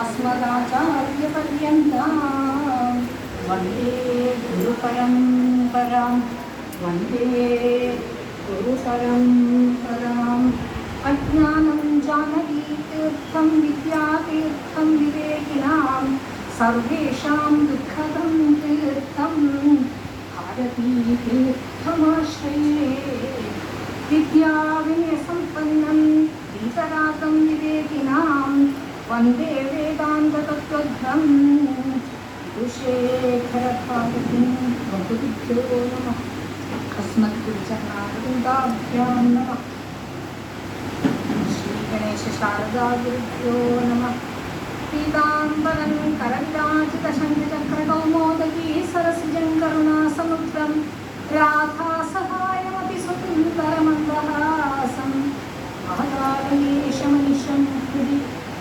अस्मदाचार्यपर्यन्तां वन्दे गुरुपरम्परां वन्दे गुरुपरम्पराम् अज्ञानं जानकीतीर्थं विद्यातीर्थं विवेकिनां सर्वेषां दुःखदं तीर्थं भारतीतीर्थमाश्रये विद्याविनयसम्पन्नं वीतरागं विवेकिनां वन्दे वेदान्ततत्त्वज्ञं विदुषेखरभारतीं बहुभ्यो नमः। अस्मद्गुरुचरणारविन्दाभ्यां नमः। श्रीगणेशशारदागुरुभ्यो नमः। पीताम्बरं करविराजितशङ्खचक्रकौमोदकी सरसिजं करुणासमुद्रं राधासहायमपि सुन्दरमन्दहासं महदालयेशमनिशं हृदि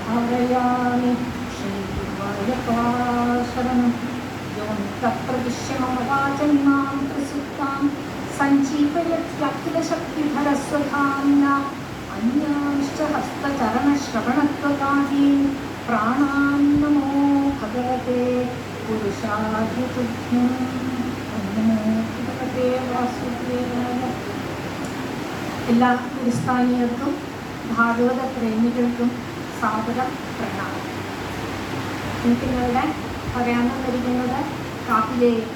धारयामि। श्रीगुरुवायूरप्पाशरणं योऽन्तःप्रविश्य मम वाचमिमां प्रसुप्तां सञ्जीवयत्यखिलशक्तिधरस्वधाम्ना अन्यांश्च हस्तचरणश्रवणत्वगादीन् प्राणान् नमो भगवते पुरुषाय तुभ्यं। नमो ഭഗവതേ വാസുദേവായ. എല്ലാ ഗുരുസ്ഥാനീയർക്കും ഭാഗവത പ്രേമികൾക്കും സാദര പ്രണാമം. എനിക്കിന്നിവിടെ പറയാമെന്നിരിക്കുന്നത് കാപ്പിലേയം.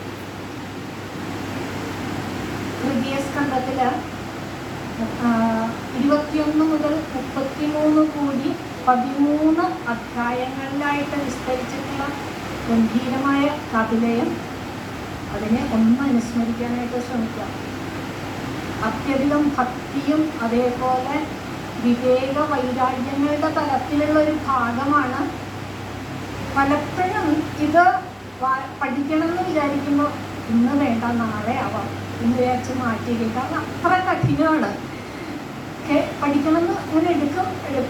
തൃതീയ സ്കന്ധത്തില് 21 മുതൽ 33 കൂടി 13 അധ്യായങ്ങളിലായിട്ട് വിസ്തരിച്ചിട്ടുള്ള ഗംഭീരമായ കാപിലേയം. അതിനെ ഒന്ന് അനുസ്മരിക്കാനായിട്ട് ശ്രമിക്കാം. അത്യധികം ഭക്തിയും അതേപോലെ വിവേക വൈരാഗ്യങ്ങളുടെ തലത്തിലുള്ള ഒരു ഭാഗമാണ്. പലപ്പോഴും ഇത് പഠിക്കണം എന്ന് വിചാരിക്കുമ്പോൾ ഇന്ന് വേണ്ട നാളെ ആവാം എന്ന് വിചാരിച്ച് മാറ്റിയിരിക്കും. കാരണം അത്ര കഠിനമാണ്. പഠിക്കണമെന്ന് അങ്ങനെ എടുത്തു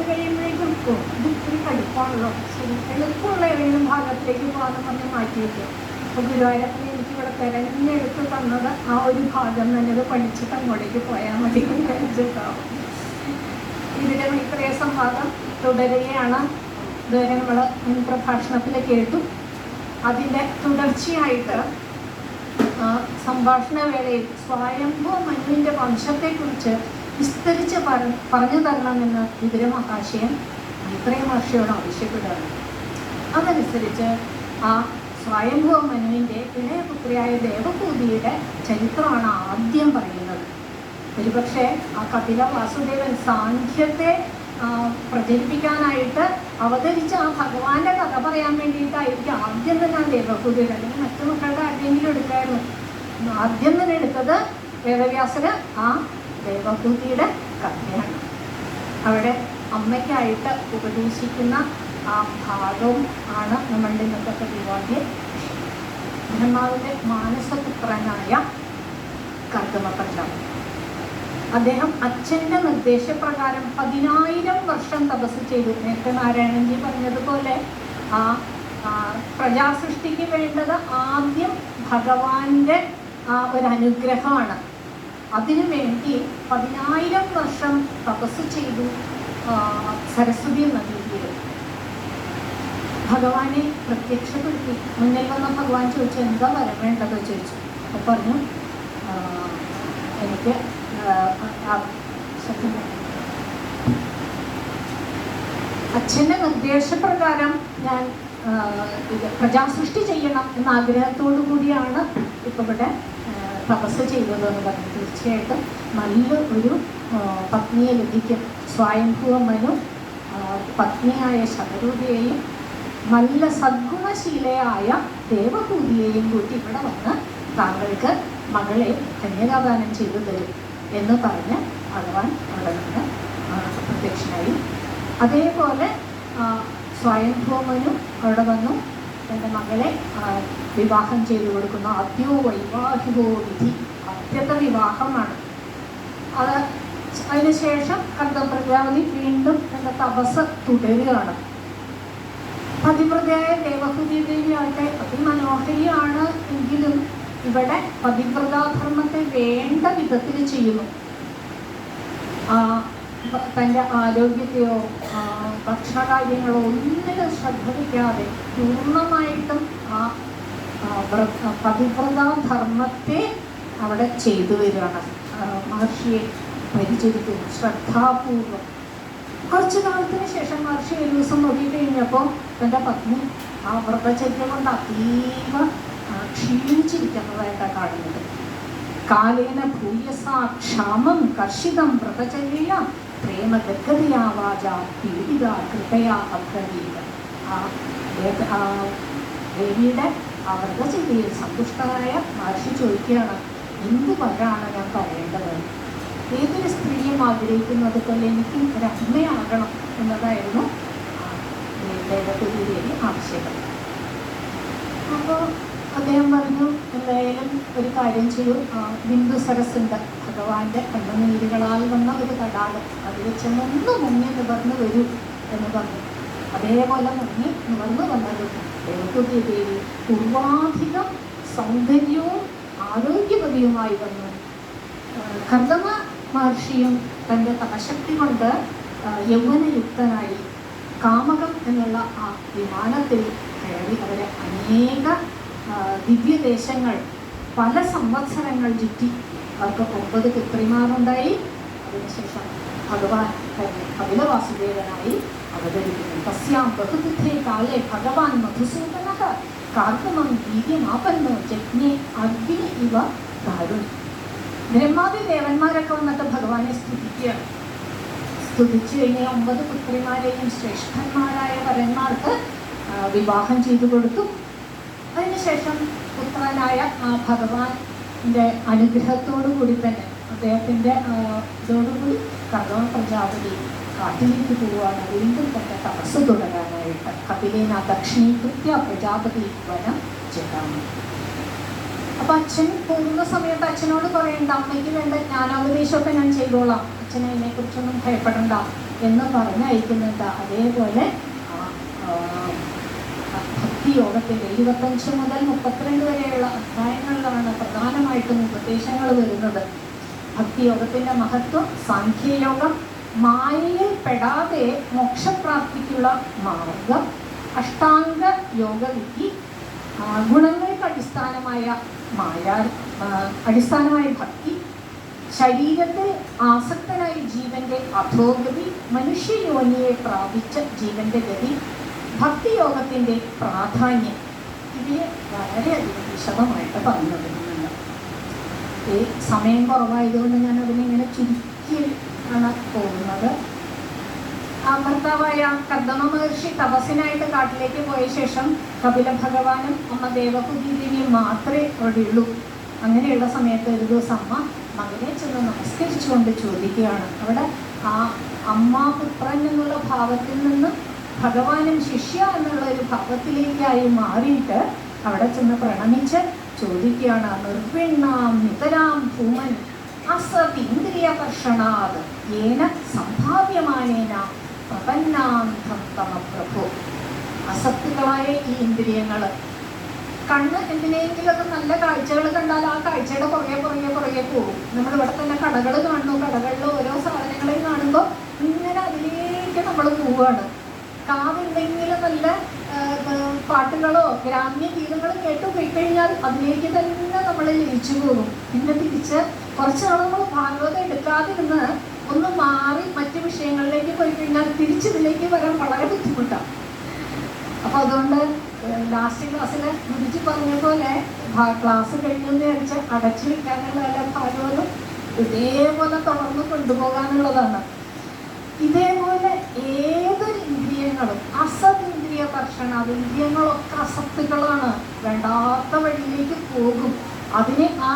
കഴിയുമ്പോഴേക്കും ഇത് ഇത്തിരി കടുപ്പാണല്ലോ, ശരി എളുപ്പമുള്ള ഏതെങ്കിലും ഭാഗത്തേക്ക് പോകാമെന്ന് പറഞ്ഞ് മാറ്റിയിരിക്കും. അപ്പോൾ ഗുരുവായൂരപ്പനെ എനിക്കിവിടെ തിരഞ്ഞെടുത്ത് തന്നത് ആ ഒരു ഭാഗം തന്നെ അത് പഠിച്ചിട്ട് അങ്ങോട്ടേക്ക് പോയാൽ മതി എന്ന് വിചാരിച്ചിട്ടാവും. ഇതിൻ്റെ ഇത്രയ സംവാദം തുടരുകയാണ്. ഇതുവരെ നമ്മൾ പ്രഭാഷണത്തിൽ കേട്ടു. അതിൻ്റെ തുടർച്ചയായിട്ട് സംഭാഷണ വേളയിൽ സ്വയംഭൂ മനുവിൻ്റെ വംശത്തെക്കുറിച്ച് വിസ്തരിച്ച് പറഞ്ഞു തരണമെന്ന് വിതുര മഹാശയൻ മൈത്രേയ മഹർഷിയോട് ആവശ്യപ്പെടുകയാണ്. അതനുസരിച്ച് ആ സ്വയംഭൂ മനുവിൻ്റെ ഇളയപുത്രിയായ ദേവഭൂതിയുടെ ചരിത്രമാണ് ആദ്യം പറയുന്നത്. ഒരുപക്ഷെ ആ കപില വാസുദേവൻ സാഖ്യത്തെ പ്രചരിപ്പിക്കാനായിട്ട് അവതരിച്ച ആ ഭഗവാന്റെ കഥ പറയാൻ വേണ്ടിയിട്ടായിരിക്കും ആദ്യം തന്നെ ആ ദേവഭൂതിയുടെ, അല്ലെങ്കിൽ മറ്റു മക്കളുടെ ആരെങ്കിലും എടുക്കായിരുന്നു. ആദ്യം തന്നെ എടുത്തത് വേദവ്യാസര് ആ ദേവഭൂതിയുടെ കഥയാണ്. അവിടെ അമ്മയ്ക്കായിട്ട് ഉപദേശിക്കുന്ന ആ ഭാഗവും ആണ് നമ്മളുടെ ഇന്നത്തെ പരിപാടി. ബ്രഹ്മാവിൻ്റെ മാനസപുത്രനായ കർദമപണ്ഡം അദ്ദേഹം അച്ഛൻ്റെ നിർദ്ദേശപ്രകാരം 10,000 വർഷം തപസ് ചെയ്തു. നേരത്തെ നാരായണൻജി പറഞ്ഞതുപോലെ ആ പ്രജാസൃഷ്ടിക്ക് വേണ്ടത് ആദ്യം ഭഗവാന്റെ ഒരു അനുഗ്രഹമാണ്. അതിനു വേണ്ടി 10,000 വർഷം തപസ് ചെയ്തു സരസ്വതി നദീതീരം. ഭഗവാനെ പ്രത്യക്ഷപ്പെടുത്തി. മുന്നിൽ വന്ന ഭഗവാൻ ചോദിച്ചു, എന്താ വരം വേണ്ടത് ചോദിച്ചു. അപ്പോൾ പറഞ്ഞു, എനിക്ക് അച്ഛൻ്റെ നിർദ്ദേശപ്രകാരം ഞാൻ ഇത് പ്രജാസൃഷ്ടി ചെയ്യണം എന്ന ആഗ്രഹത്തോടു കൂടിയാണ് ഇപ്പം ഇവിടെ തപസ് ചെയ്തതെന്ന് പറഞ്ഞു. തീർച്ചയായിട്ടും നല്ല ഒരു പത്നിയെ ലഭിക്കും. സ്വയംഭൂ മനു പത്നിയായ ശതരൂപയെയും നല്ല സദ്ഗുണശീലയായ ദേവഭൂതിയെയും കൂട്ടി ഇവിടെ വന്ന് താങ്കൾക്ക് മകളെ കന്യാദാനം ചെയ്തു തരും എന്ന് പറഞ്ഞ് ഭഗവാൻ അവിടെ നിന്ന് പ്രത്യക്ഷനായി. അതേപോലെ സ്വയംഭൂമനും അവിടെ വന്നു തൻ്റെ മകളെ വിവാഹം ചെയ്തു കൊടുക്കുന്നു. ആദ്യോ വൈവാഹികോ വിധി, ആദ്യത്തെ വിവാഹമാണ് അത്. അതിനുശേഷം കർദമപ്രജാപതി വീണ്ടും തൻ്റെ തപസ് തുടരുകയാണ്. പതിവ്രതയായ ദേവഹൂതി ദേവിയാകട്ടെ അതിമനോഹരിയാണ് എങ്കിലും ഇവിടെ പതിവ്രതാധർമ്മത്തെ വേണ്ട വിധത്തിൽ ചെയ്യുന്നു. തൻ്റെ ആരോഗ്യത്തെയോ ഭക്ഷണകാര്യങ്ങളോ ഒന്നിനും ശ്രദ്ധ വയ്ക്കാതെ പൂർണ്ണമായിട്ടും ആ പതിവ്രതാ ധർമ്മത്തെ അവിടെ ചെയ്തു വരികയാണ്. മഹർഷിയെ പരിചരിക്കുന്നു ശ്രദ്ധാപൂർവം. കുറച്ചു കാലത്തിന് ശേഷം മഹർഷി ഒരു ദിവസം നോക്കിക്കഴിഞ്ഞപ്പോൾ തൻ്റെ പത്നി ആ വ്രതചര്യ കൊണ്ട് അതീവ ക്ഷീണിച്ചിരിക്കുന്നതായിട്ടാണ് കാണുന്നത്. കാലേന ഭൂയസാ ക്ഷാമം കർഷിതം വ്രതചര്യ പ്രേമ ഗദ്ഗതയാവാച പീഡിത കൃപയാ അബ്രവീത. ആ ദേവിയുടെ ആ വ്രതചര്യയിൽ സന്തുഷ്ടനായ മഹർഷി ചോദിക്കുകയാണ്, എന്ത് വരാണ് ഞാൻ പറയേണ്ടത്? ഏതൊരു സ്ത്രീയും ആഗ്രഹിക്കുന്നത് പോലെ എനിക്കും ഒരു അമ്മയാകണം എന്നതായിരുന്നു ദേവകുതി ദേവി ആവശ്യപ്പെട്ടത്. അപ്പോൾ അദ്ദേഹം പറഞ്ഞു, എന്തായാലും ഒരു കാര്യം ചെയ്യൂ, ബിന്ദു സരസുണ്ട്, ഭഗവാന്റെ കണ്ണുനീരുകളാൽ വന്ന ഒരു തടാകം, അത് വെച്ചൊന്ന് മുങ്ങി നിവർന്നു വരൂ എന്ന് പറഞ്ഞു. അതേപോലെ മുങ്ങി നിവർന്നു വന്നത് ദേവകുതി ദേവി പൂർവാധികം സൗന്ദര്യവും ആരോഗ്യവതിയുമായി വന്നു. കർദമ മഹർഷിയും തൻ്റെ തപശക്തി കൊണ്ട് യൗവനയുക്തനായി കാമകം എന്നുള്ള ആ വിമാനത്തിൽ കയറി അവരെ അനേക ദിവ്യദേശങ്ങൾ പല സംവത്സരങ്ങൾ ചുറ്റി. അവർക്ക് 9 പുത്രിമാരുണ്ടായി. അതിനുശേഷം ഭഗവാൻ കപിലവാസുദേവനായി അവതരിക്കുന്നു. തസ്യാം ബഹുബുദ്ധേ കാലേ ഭഗവാൻ മധുസൂദനഃ കാർഗമം വീര്യമാപന്നോ ജജ്ഞേ അഗ്നി ഇവ ദാരുണി. ബ്രഹ്മാദി ദേവന്മാരൊക്കെ വന്നിട്ട് ഭഗവാനെ സ്തുതിക്കുകയാണ്. സ്തുതിച്ചു കഴിഞ്ഞാൽ 9 പുത്രിമാരെയും ശ്രേഷ്ഠന്മാരായ വരന്മാർക്ക് വിവാഹം ചെയ്തു കൊടുത്തു. അതിനുശേഷം പുത്രനായ ആ ഭഗവാന്റെ അനുഗ്രഹത്തോടു കൂടി തന്നെ അദ്ദേഹത്തിൻ്റെ ഇതോടുകൂടി കർദമ പ്രജാപതി കാട്ടിലേക്ക് പോവുകയാണ്. വീണ്ടും തന്നെ തപസ് തുടരാനായിട്ട്. കപിലേന ദക്ഷിണീകൃത്യ പ്രജാപതി വനം ജഗാമി. അപ്പം അച്ഛൻ പോകുന്ന സമയത്ത് അച്ഛനോട് പറയണ്ട, അമ്മയ്ക്ക് വേണ്ട ജ്ഞാനോപദേശമൊക്കെ ഞാൻ ചെയ്തോളാം, അച്ഛനെ അതിനെക്കുറിച്ചൊന്നും ഭയപ്പെടണ്ട എന്ന് പറഞ്ഞയക്കുന്നുണ്ട്. അതേപോലെ ഭക്തിയോഗത്തിൻ്റെ 25 മുതൽ 32 വരെയുള്ള അധ്യായങ്ങളിലാണ് പ്രധാനമായിട്ടും ഉപദേശങ്ങൾ വരുന്നത്. ഭക്തിയോഗത്തിൻ്റെ മഹത്വം, സാഖ്യയോഗം, മായയിൽ പെടാതെ മോക്ഷപ്രാപ്തിക്കുള്ള മാർഗം, അഷ്ടാംഗ യോഗവിധി, ഗുണങ്ങൾക്ക് അടിസ്ഥാനമായ ഭക്തി, ശരീരത്തിൽ ആസക്തനായ ജീവന്റെ അധോഗതി, മനുഷ്യയോനിയെ പ്രാപിച്ച ജീവന്റെ ഗതി, ഭക്തിയോഗത്തിൻ്റെ പ്രാധാന്യം, ഇവയെ വളരെയധികം വിശദമായിട്ട് പറഞ്ഞു തരുന്നുണ്ട്. ഈ സമയം കുറവായതുകൊണ്ട് ഞാൻ അതിനിങ്ങനെ ചുരുക്കി ആണ് പോകുന്നത്. ഭർത്താവായ കർദമ മഹർഷി തപസ്സിനായിട്ട് കാട്ടിലേക്ക് പോയ ശേഷം കപില ഭഗവാനും അമ്മ ദേവകുതി ദേവിയും മാത്രമേ അവിടെ ഉള്ളൂ. അങ്ങനെയുള്ള സമയത്ത് ഒരു ദിവസം അമ്മ മകനെ ചെന്ന് നമസ്കരിച്ചുകൊണ്ട് ചോദിക്കുകയാണ്. അവിടെ ആ അമ്മ പുത്രൻ എന്നുള്ള ഭാവത്തിൽ നിന്ന് ഭഗവാനും ശിഷ്യ എന്നുള്ള ഒരു ഭാവത്തിലേക്കായി മാറിയിട്ട് അവിടെ ചെന്ന് പ്രണമിച്ച് ചോദിക്കുകയാണ്, നിർവിണ്ണാം നിതരാം ഭൂമൻ അസതീന്ദ്രിയകർഷണാത് യേന സംഭാവ്യമാനേന പ്രപന്നാന്ധം തമ പ്രഭു. അസത്തുക്കളായ ഈ ഇന്ദ്രിയങ്ങൾ, കണ്ണ് എന്തിനെങ്കിലൊക്കെ നല്ല കാഴ്ചകൾ കണ്ടാൽ ആ കാഴ്ചയുടെ പുറകെ പോകും. നമ്മളിവിടെ തന്നെ കടകൾ കാണുന്നു, കടകളിൽ ഓരോ സാധനങ്ങളെയും കാണുമ്പോൾ ഇങ്ങനെ അതിലേക്ക് നമ്മൾ പോവുകയാണ്. കാതെന്തെങ്കിലും നല്ല പാട്ടുകളോ ഗ്രാമ്യ ഗീതങ്ങളോ കേട്ട് പോയി കഴിഞ്ഞാൽ അതിലേക്ക് തന്നെ നമ്മൾ ലയിച്ചു പോകും. പിന്നെ തിരിച്ച് കുറച്ച് നാൾ നമ്മൾ ഭാഗവതം എടുക്കാതിരുന്ന് ഒന്ന് മാറി മറ്റ് വിഷയങ്ങളിലേക്ക് പോയി കഴിഞ്ഞാൽ തിരിച്ചിതിലേക്ക് വരാൻ വളരെ ബുദ്ധിമുട്ടാണ്. അപ്പോൾ അതുകൊണ്ട് ലാസ്റ്റ് ക്ലാസ്സിൽ ഗുരുജി പറഞ്ഞ പോലെ ക്ലാസ് കഴിഞ്ഞെന്ന് വിചാരിച്ച് അടച്ചു വയ്ക്കാനുള്ളതല്ല, ഭാഗവതം ഇതേപോലെ തുടർന്ന് കൊണ്ടുപോകാനുള്ളതാണ്. ഇതേപോലെ ഏതൊരു ഇന്ദ്രിയങ്ങളും അസതിന്ദ്രിയ കർഷണ, അത് ഇന്ദ്രിയങ്ങളൊക്കെ അസത്തുകളാണ്, വേണ്ടാത്ത വഴിയിലേക്ക് പോകും. അതിനെ ആ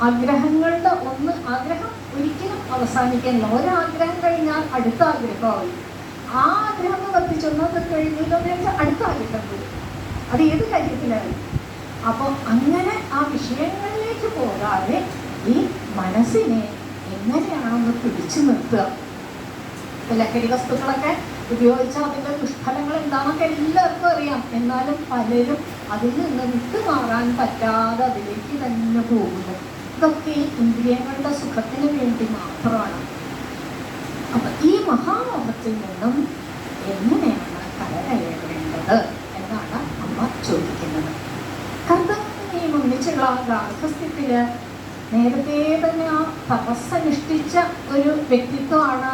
ആഗ്രഹങ്ങളുടെ ആഗ്രഹം ഒരിക്കലും അവസാനിക്കാനില്ല. ഒരാഗ്രഹം കഴിഞ്ഞാൽ അടുത്ത ആഗ്രഹമായി, ആ ആഗ്രഹം വർദ്ധിച്ചൊന്നത് കഴിഞ്ഞില്ലെന്ന് വെച്ചാൽ അടുത്ത ആഗ്രഹം വരും. അത് ഏത് കാര്യത്തിലാണ്. അപ്പോൾ അങ്ങനെ ആ വിഷയങ്ങളിലേക്ക് പോകാതെ ഈ മനസ്സിനെ എങ്ങനെയാണെന്ന് പിടിച്ചു നിർത്തുക. ലഹരി വസ്തുക്കളൊക്കെ ഉപയോഗിച്ചാൽ അതിൻ്റെ ദുഷ്ഫലങ്ങൾ എന്താണെന്നൊക്കെ എല്ലാവർക്കും അറിയാം. എന്നാലും പലരും അതിൽ നിന്ന് വിട്ടുമാറാൻ പറ്റാതെ അതിലേക്ക് തന്നെ പോകുന്നു. ഇതൊക്കെ ഇന്ദ്രിയങ്ങളുടെ സുഖത്തിന് വേണ്ടി മാത്രമാണ്. അപ്പം ഈ മഹാമോഹത്തിൽ നിന്നും എങ്ങനെയാണ് കരകയറേണ്ടത് എന്നാണ് അമ്മ ചോദിക്കുന്നത്. കർത്താവിനെയും ഒന്നിച്ചുള്ള ഗാർഹസ്ഥ്യത്തിൽ നേരത്തെ തന്നെ ആ തപസ്സനുഷ്ഠിച്ച ഒരു വ്യക്തിത്വമാണ്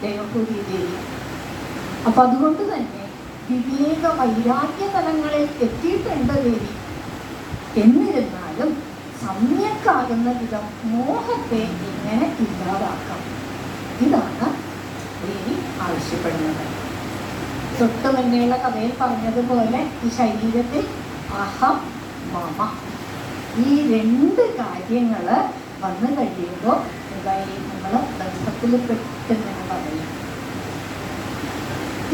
ദേവഭൂതി ദേവി. അപ്പം അതുകൊണ്ട് തന്നെ വിവേക വൈരാഗ്യ തലങ്ങളിൽ എത്തിയിട്ടുണ്ട് ദേവി. എന്നിരുന്നാലും സമ്യക്കാകുന്ന വിധം മോഹത്തെ എങ്ങനെ ഇല്ലാതാക്കാം, ഇതാണ് ദേവി ആവശ്യപ്പെടുന്നത്. തൊട്ടു മുന്നേയുള്ള കഥയിൽ പറഞ്ഞതുപോലെ ഈ ശരീരത്തിൽ അഹം മമ ഈ രണ്ട് കാര്യങ്ങൾ വന്നു കഴിയുമ്പോൾ എന്തായി നമ്മൾ ബന്ധത്തിൽ പെട്ടെന്ന് പറയും.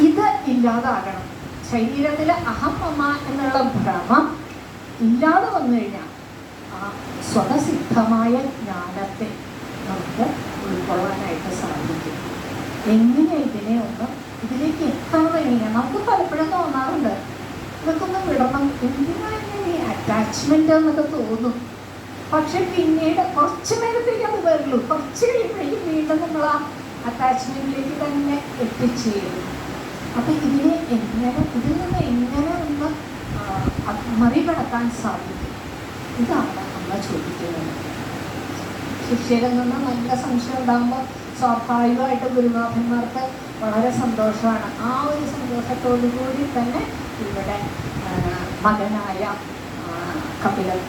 ഇത് ഇല്ലാതാകണം. ശരീരത്തിൽ അഹം മമ എന്നുള്ള ഭ്രമം ഇല്ലാതെ വന്നു കഴിഞ്ഞാൽ ആ സ്വതസിദ്ധമായ ജ്ഞാനത്തെ നമുക്ക് ഉൾക്കൊള്ളാനായിട്ട് സാധിക്കും. എങ്ങനെ ഇതിനെ ഒന്ന് ഇതിലേക്ക് എത്തണം എങ്ങനെയാണ് നമുക്ക് പലപ്പോഴും തോന്നാറുണ്ട്, ഇതൊക്കെ ഒന്ന് വിടണം, എന്തിനാണ് ഈ അറ്റാച്ച്മെന്റ് എന്നൊക്കെ തോന്നും. പക്ഷെ പിന്നീട് കുറച്ച് നേരത്തേക്ക് അത് വരുള്ളൂ, കുറച്ച് കഴിയുമ്പോഴേക്കും വീണ്ടും നമ്മൾ ആ അറ്റാച്ച്മെന്റിലേക്ക് തന്നെ എത്തിച്ചേരും. അപ്പൊ ഇതിൽ നിന്ന് എങ്ങനെ ഒന്ന് മറികടക്കാൻ സാധിക്കും, ഇതാണ് നമ്മൾ ചോദിക്കുന്നത്. ശിഷ്യരിൽ നിന്ന് നല്ല സംശയം ഉണ്ടാകുമ്പോൾ സ്വാഭാവികമായിട്ട് ഗുരുനാഥന്മാർക്ക് വളരെ സന്തോഷമാണ്. ആ ഒരു സന്തോഷത്തോടു കൂടി തന്നെ ഇവിടെ മകനായ കപിലൻ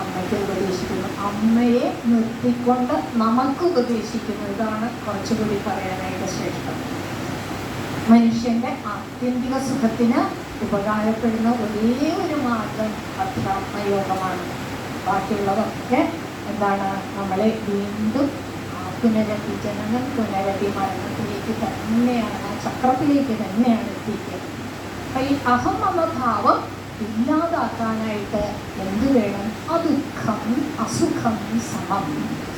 അമ്മയ്ക്ക് ഉപദേശിക്കുന്നു, അമ്മയെ നിർത്തിക്കൊണ്ട് നമുക്ക് ഉപദേശിക്കുന്നു. ഇതാണ് കുറച്ചുകൂടി പറയാനായിട്ട് ശ്രേഷ്ഠം. മനുഷ്യന്റെ ആത്യന്തിക സുഖത്തിന് ഉപകാരപ്പെടുന്ന ഒരേ ഒരു മാർഗം അധ്യാത്മയോഗമാണ്. ബാക്കിയുള്ളതൊക്കെ എന്താണ്, നമ്മളെ വീണ്ടും പുനരപ്പി ജനനം പുനരപ്പി മരണത്തിലേക്ക് തന്നെയാണ്, ആ ചക്രത്തിലേക്ക് തന്നെയാണ് എത്തിക്കുന്നത്. അപ്പം ഈ അഹം മമഭാവം ഇല്ലാതാക്കാനായിട്ട് എന്ത് വേണം? അദുഃഖം അസുഖം സമം.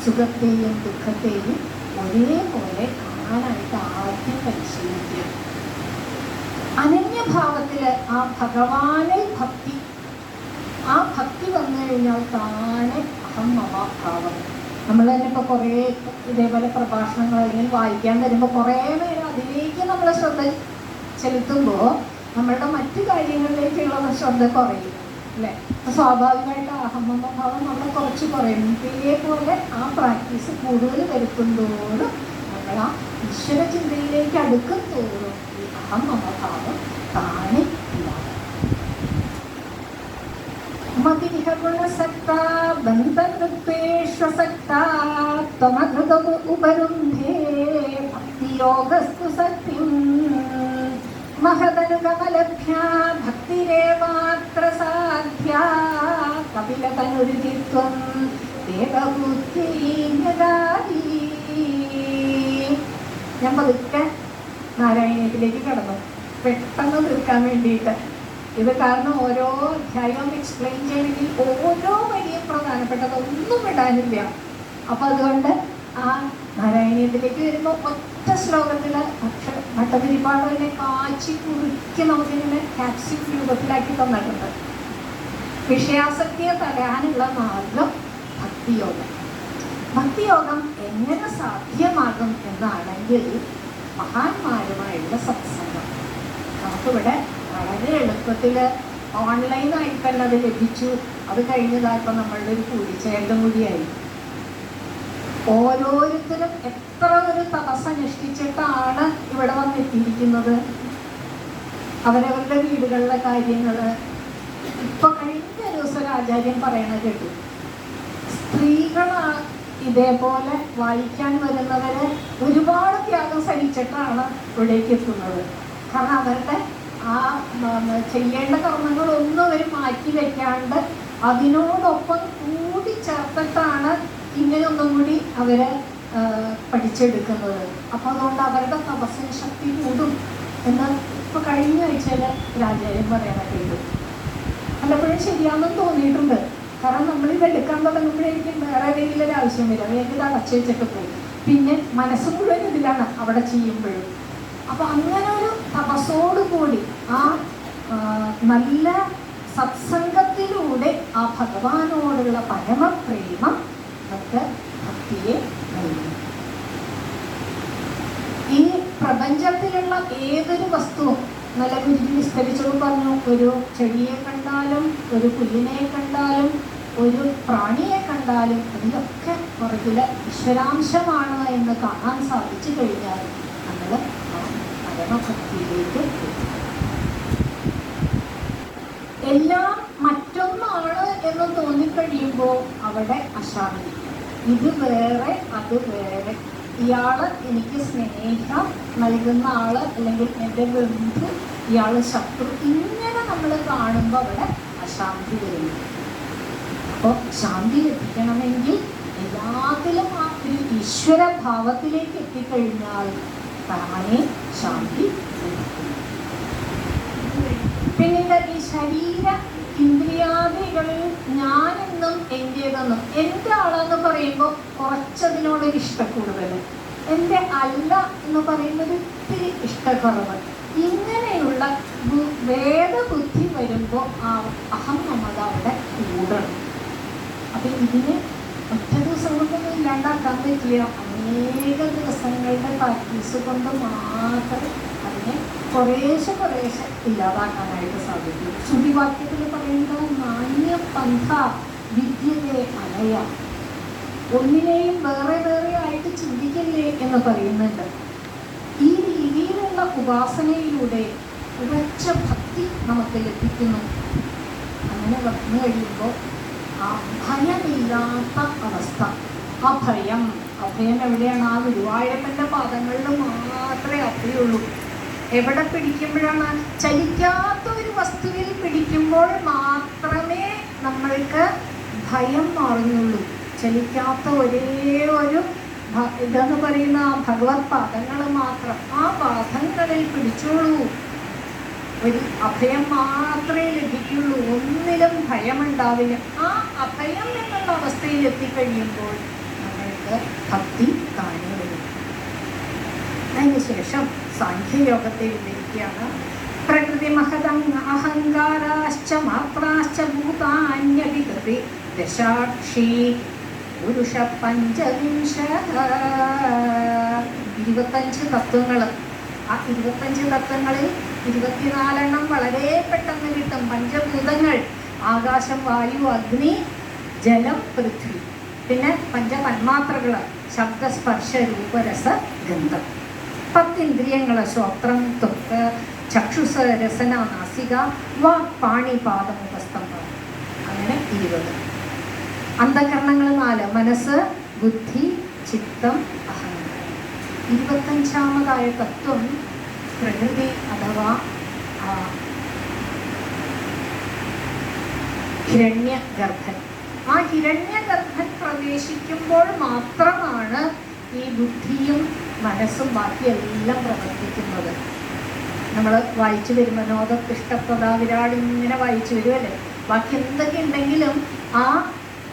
സുഖത്തെയും ദുഃഖത്തെയും ഒരേപോലെ കാണാനായിട്ട് ആദ്യം പരിശീലിക്കുക. അനന്യഭാവത്തിൽ ആ ഭഗവാനിൽ ഭക്തി, ആ ഭക്തി വന്നു കഴിഞ്ഞാൽ താനെ അഹം മമഭാവം. നമ്മൾ തന്നെ ഇപ്പോൾ കുറേ ഇതേപോലെ പ്രഭാഷണങ്ങൾ അല്ലെങ്കിൽ വായിക്കാൻ വരുമ്പോൾ കുറേ നേരം അതിലേക്ക് നമ്മൾ ശ്രദ്ധ ചെലുത്തുമ്പോൾ നമ്മളുടെ മറ്റു കാര്യങ്ങളിലേക്കുള്ള ശ്രദ്ധ കുറയും അല്ലേ? സ്വാഭാവികമായിട്ട് അഹംമമഭാവം നമ്മൾ കുറച്ച് കുറയും. ഇതേപോലെ ആ പ്രാക്ടീസ് കൂടുതൽ വരുത്തുന്തോറും നമ്മൾ ആ ഈശ്വര ചിന്തയിലേക്ക് അടുക്കും തോറും ഈ അഹംമമഭാവം താനെ ഇല്ലാതെ. മതിരിഹ ഗുണസക്താ ബന്ധനൃത്വേഷ്വസക്താ ത്വമധൃതമു ഉപരുന്ധേ ഭക്തിയോഗസ്തു സത്യം മഹദനുഗമലഭ്യാ ഭക്തിരേവാത്ര സാധ്യാ കപിലതനുരുതിത്വം ദേവഭൂത്യൈന്യദാരീ. ഞാൻ പതുക്കെ നാരായണീയത്തിലേക്ക് കടന്നു, പെട്ടെന്ന് തീർക്കാൻ വേണ്ടിയിട്ട്. ഇത് കാരണം ഓരോ അധ്യായവും എക്സ്പ്ലെയിൻ ചെയ്യണമെങ്കിൽ ഓരോ വരിയും പ്രധാനപ്പെട്ടത് ഒന്നും വിടാനില്ല. അപ്പം അതുകൊണ്ട് ആ നാരായണീയത്തിലേക്ക് വരുമ്പോൾ ഒറ്റ ശ്ലോകത്തിൽ ഭട്ടതിരിപ്പാടിനെ കാച്ചി കുറുക്കി നമുക്കിങ്ങനെ കാപ്സ്യൂൾ രൂപത്തിലാക്കി തന്നിട്ടുണ്ട്. വിഷയാസക്തിയെ തടയാനുള്ള മാർഗം ഭക്തിയോഗം. ഭക്തിയോഗം എങ്ങനെ സാധ്യമാകും എന്നാണെങ്കിൽ മഹാന്മാരുമായുള്ള സത്സംഗം. നമുക്കിവിടെ വളരെ എളുപ്പത്തിൽ ഓൺലൈനായിട്ട് തന്നെ അത് ലഭിച്ചു. അത് കഴിഞ്ഞതായപ്പോൾ നമ്മളുടെ ഒരു കൂടിച്ചേരലും കൂടിയായി. ഓരോരുത്തരും എത്ര ഒരു തപസ്സനുഷ്ഠിച്ചിട്ടാണ് ഇവിടെ വന്നെത്തിയിരിക്കുന്നത്. അവരവരുടെ വീടുകളിലെ കാര്യങ്ങൾ ഇപ്പൊ കഴിഞ്ഞ ദിവസം ഒരു ആചാര്യൻ പറയണത് കേട്ടു, സ്ത്രീകളാണ് ഇതേപോലെ വായിക്കാൻ വരുന്നവര് ഒരുപാട് ത്യാഗം സഹിച്ചിട്ടാണ് ഇവിടേക്ക് എത്തുന്നത്. കാരണം അവരുടെ ആ ചെയ്യേണ്ട കർമ്മങ്ങളൊന്നും അവർ മാറ്റി വെക്കാണ്ട് അതിനോടൊപ്പം കൂടി ചേർത്തിട്ടാണ് ഇങ്ങനെ ഒന്നും കൂടി അവര് പഠിച്ചെടുക്കുന്നത്. അപ്പം അതുകൊണ്ട് അവരുടെ തപസ്സിന് ശക്തി കൂടും എന്ന് ഇപ്പൊ കഴിഞ്ഞ ആഴ്ചയിൽ രാജാര്യം പറയാനൊക്കെ ഉണ്ട്. പലപ്പോഴും ശരിയാണെന്ന് തോന്നിയിട്ടുണ്ട്. കാരണം നമ്മളിത് എടുക്കാൻ തുടങ്ങുമ്പോഴേക്കും വേറെ ഏതെങ്കിലും ഒരു ആവശ്യം വരും, അതായത് ഇത് അടച്ചു വെച്ചിട്ട് പോയി, പിന്നെ മനസ്സ് മുഴുവൻ ഇതിലാണ് അവിടെ ചെയ്യുമ്പോഴും. അപ്പൊ അങ്ങനെ ഒരു തപസ്സോടുകൂടി ആ നല്ല സത്സംഗത്തിലൂടെ ആ ഭഗവാനോടുള്ള പരമപ്രേമം നമുക്ക് ഭക്തിയെ നൽകും. ഈ പ്രപഞ്ചത്തിലുള്ള ഏതൊരു വസ്തുവും, നല്ല ഗുരുജി വിസ്തരിച്ചതും പറഞ്ഞു, ഒരു ചെടിയെ കണ്ടാലും ഒരു പുല്ലിനെ കണ്ടാലും ഒരു പ്രാണിയെ കണ്ടാലും അതിലൊക്കെ പുറകില് ഈശ്വരാംശമാണ് എന്ന് കാണാൻ സാധിച്ചു കഴിഞ്ഞാൽ നമ്മൾ പരമഭക്തിയിലേക്ക് എത്തും. എല്ലാം മറ്റൊന്നാണ് എന്ന് തോന്നിക്കഴിയുമ്പോൾ അവിടെ അശാന്തി. ഇത് വേറെ അത് വേറെ, ഇയാള് എനിക്ക് സ്നേഹം നൽകുന്ന ആള് അല്ലെങ്കിൽ എൻ്റെ ബന്ധു, ഇയാള് ശത്രു, ഇങ്ങനെ നമ്മൾ കാണുമ്പോൾ അവിടെ അശാന്തി വരുന്നു. അപ്പോൾ ശാന്തി ലഭിക്കണമെങ്കിൽ എല്ലാത്തിലും ആ ഒരു ഈശ്വരഭാവത്തിലേക്ക് എത്തിക്കഴിഞ്ഞാൽ താനേ ശാന്തി ലഭിക്കും. പിന്നീട് ഈ ശരീര ഇന്ദ്രിയാദികളിൽ ഞാനെന്നും എൻ്റേതെന്നും, എൻ്റെ ആളെന്ന് പറയുമ്പോൾ കുറച്ചതിനോടൊരു ഇഷ്ടക്കൂടുതൽ, എൻ്റെ അല്ല എന്ന് പറയുന്നത് ഒത്തിരി ഇഷ്ടക്കുറവ്, ഇങ്ങനെയുള്ള വേദബുദ്ധി വരുമ്പോൾ ആ അഹം മമത അവിടെ കൂടണം. അപ്പം ഇതിന് ഒറ്റ ദിവസം കൊണ്ടൊന്നും ഇല്ലാണ്ടാക്കാൻ പറ്റില്ല. അനേക ദിവസങ്ങളുടെ പ്രാക്ടീസ് കൊണ്ട് മാത്രം അതിനെ കുറേശ്ശെ ഇല്ലാതാക്കാനായിട്ട് സാധിക്കും. ശ്രുതിവാക്യത്തിൽ പറയുന്നത് നാണ്യപന്ഥ വിദ്യയെ അനയ, ഒന്നിനെയും വേറെ വേറെ ആയിട്ട് ചിന്തിക്കല്ലേ എന്ന് പറയുന്നുണ്ട്. ഈ രീതിയിലുള്ള ഉപാസനയിലൂടെ ഉറച്ച ഭക്തി നമുക്ക് ലഭിക്കുന്നു. അങ്ങനെ വന്നു കഴിയുമ്പോൾ ആ ഭയമില്ലാത്ത അവസ്ഥ, അഭയം എവിടെയാണ്? ആ ഗുരുവായൂരപ്പൻ്റെ പാദങ്ങളിൽ മാത്രമേ അഭയുള്ളൂ. എവിടെ പിടിക്കുമ്പോഴാണ്? ചലിക്കാത്ത ഒരു വസ്തുവിൽ പിടിക്കുമ്പോൾ മാത്രമേ നമ്മൾക്ക് ഭയം മാറുന്നുള്ളൂ. ചലിക്കാത്ത ഒരേ ഒരു ഇതെന്ന് പറയുന്ന ആ ഭഗവത് പാദങ്ങൾ മാത്രം, ആ പാദങ്ങളിൽ പിടിച്ചോളൂ. ഒരു അഭയം മാത്രമേ ലഭിക്കുള്ളൂ, ഒന്നിലും ഭയമുണ്ടാവില്ല. ആ അഭയം എന്നുള്ള അവസ്ഥയിൽ എത്തിക്കഴിയുമ്പോൾ നമ്മൾക്ക് ഭക്തി താഴെ വരും. അതിനുശേഷം സാഖ്യയോഗത്തെ വിവരിക്കുകയാണ്. പ്രകൃതി മഹതങ് അഹങ്കാരാശ്ച മാത്രാശ്ച ഭൂതാന്യവികൃതി ദശാക്ഷി പുരുഷ പഞ്ചവിംശ, 25 തത്വങ്ങൾ. ആ 25 തത്വങ്ങളിൽ 24 വളരെ പെട്ടെന്ന് കിട്ടും. പഞ്ചഭൂതങ്ങൾ, ആകാശം, വായു, അഗ്നി, ജലം, പൃഥ്വി. പിന്നെ പഞ്ചതന്മാത്രകൾ, ശബ്ദസ്പർശ രൂപരസ ഗന്ധം. 10 ഇന്ദ്രിയങ്ങൾ, ശ്രോത്രം, ത്വക്ക്, ചക്ഷുസ്, രസന, നാസിക, വാക്, പാണി, പാദം, ഉപസ്തംഭം. അങ്ങനെ 20. അന്ധകരണങ്ങൾ 4: മനസ്സ്, ബുദ്ധി, ചിത്തം, അഹങ്കാരം. 25ാമതായ തത്വം പ്രകൃതി അഥവാ ഹിരണ്യഗർഭൻ. ആ ഹിരണ്യഗർഭൻ പ്രവേശിക്കുമ്പോൾ മാത്രമാണ് ഈ ബുദ്ധിയും മനസ്സും ബാക്കിയെല്ലാം പ്രവർത്തിക്കുന്നത്. നമ്മൾ വായിച്ചു വരും, മനോദത്തിഷ്ടപ്രദ വിരാട് ഇങ്ങനെ വായിച്ചു വരുമല്ലേ. ബാക്കി എന്തൊക്കെ ഉണ്ടെങ്കിലും ആ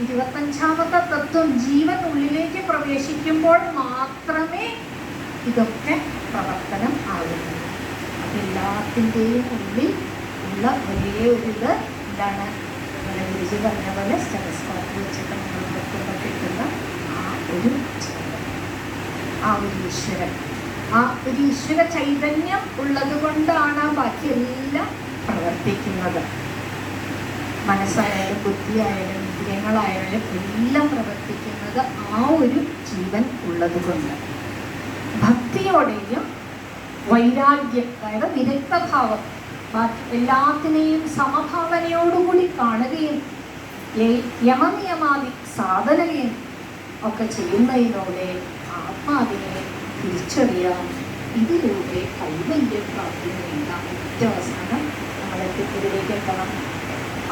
25ാമത്തെ തത്വം ജീവൻ ഉള്ളിലേക്ക് പ്രവേശിക്കുമ്പോൾ മാത്രമേ ഇതൊക്കെ പ്രവർത്തനം ആകുന്നു. അതെല്ലാത്തിൻ്റെയും ഉള്ളിൽ ഉള്ള ഒരേ ഒരിത് എന്താണ്? നമ്മുടെ ഗുരുജി പറഞ്ഞ പോലെ സ്റ്റെതസ്കോപ്പ് വെച്ചിട്ട് നമ്മൾ നോക്കുമ്പോൾ കിട്ടുന്ന ആ ഒരു ചൈതന്യം, ആ ഒരു ഈശ്വരൻ, ആ ഒരു ഈശ്വര ചൈതന്യം ഉള്ളത് കൊണ്ടാണ് ബാക്കിയെല്ലാം പ്രവർത്തിക്കുന്നത്. മനസ്സായാലും ബുദ്ധിയായാലും ഇന്ദ്രിയങ്ങളായാലും എല്ലാം പ്രവർത്തിക്കുന്നത് ആ ഒരു ജീവൻ ഉള്ളത് കൊണ്ട്. ഭക്തിയോടെയും വൈരാഗ്യം, അതായത് വിരക്തഭാവം, ബാക്കി എല്ലാത്തിനെയും സമഭാവനയോടുകൂടി കാണുകയും യമനിയമാദി സാധനയും ഒക്കെ ചെയ്യുന്നതിലൂടെ ആത്മാവിനെ തിരിച്ചറിയാം. ഇതിലൂടെ കൈവല്യം പ്രാപ്തിന് വേണ്ടാം. ഏറ്റവും അവസാനം നമ്മളെ ഇതിലേക്ക് എത്തണം.